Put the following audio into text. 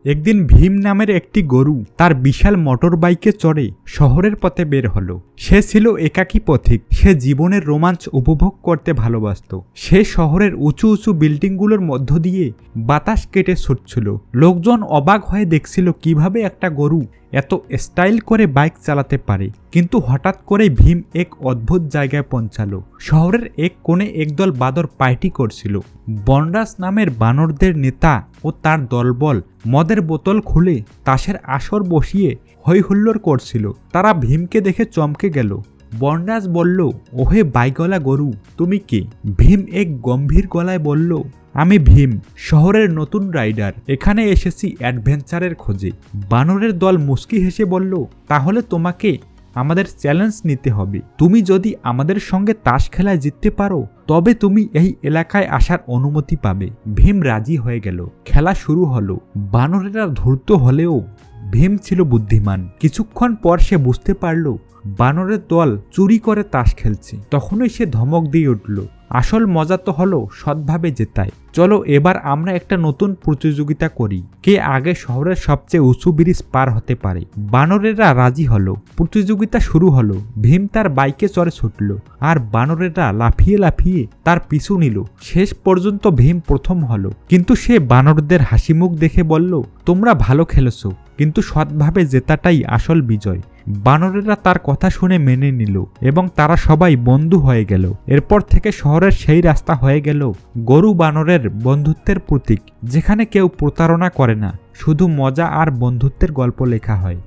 একদিন ভীম নামের একটি গরু তার বিশাল মোটর বাইকে চড়ে শহরের পথে বের হলো। সে ছিল একাকী পথিক। সে জীবনের রোমাঞ্চ উপভোগ করতে ভালোবাসত। সে শহরের উঁচু উঁচু বিল্ডিংগুলোর মধ্য দিয়ে বাতাস কেটে ছুটছিল। লোকজন অবাক হয়ে দেখছিল কিভাবে একটা গরু এত স্টাইল করে বাইক চালাতে পারে। কিন্তু হঠাৎ করে ভীম এক অদ্ভুত জায়গায় পৌঁছালো। শহরের এক কোণে একদল বাদর পার্টি করছিল। বনরাজ নামের বানরদের নেতা ও তার দলবল মদের বোতল খুলে তাসের আসর বসিয়ে হৈ হুল্লোড় করছিল। তারা ভীমকে দেখে চমকে গেল। বনরাজ বলল, ওহে বাইগলা গরু, তুমি কে? ভীম এক গম্ভীর গলায় বলল, আমি ভীম, শহরের নতুন রাইডার। এখানে এসেছি অ্যাডভেঞ্চারের খোঁজে। বানরের দল মুচকি হেসে বলল, তাহলে তোমাকে আমাদের চ্যালেঞ্জ নিতে হবে। তুমি যদি আমাদের সঙ্গে তাস খেলায় জিততে পারো তবে তুমি এই এলাকায় আসার অনুমতি পাবে। ভীম রাজি হয়ে গেল। খেলা শুরু হলো। বানরেরা ধূর্ত হলেও ভীম ছিল বুদ্ধিমান। কিছুক্ষণ পর সে বুঝতে পারল বানরের দল চুরি করে তাস খেলছে। তখনই সে ধমক দিয়ে উঠল, আসল মজা তো হলো সৎভাবে জেতায়। চলো এবার আমরা একটা নতুন প্রতিযোগিতা করি, কে আগে শহরের সবচেয়ে উঁচু ব্রিজ পার হতে পারে। বানরেরা রাজি হলো। প্রতিযোগিতা শুরু হলো। ভীম তার বাইকে চড়ে ছুটল আর বানরেরা লাফিয়ে লাফিয়ে তার পিছু নিল। শেষ পর্যন্ত ভীম প্রথম হলো। কিন্তু সে বানরদের হাসিমুখ দেখে বলল, তোমরা ভালো খেলেছো, কিন্তু সৎভাবে জেতাটাই আসল বিজয়। বানরেরা তার কথা শুনে মেনে নিল এবং তারা সবাই বন্ধু হয়ে গেল। এরপর থেকে শহরের সেই রাস্তা হয়ে গেল গরু বানরের বন্ধুত্বের প্রতীক, যেখানে কেউ প্রতারণা করে না, শুধু মজা আর বন্ধুত্বের গল্প লেখা হয়।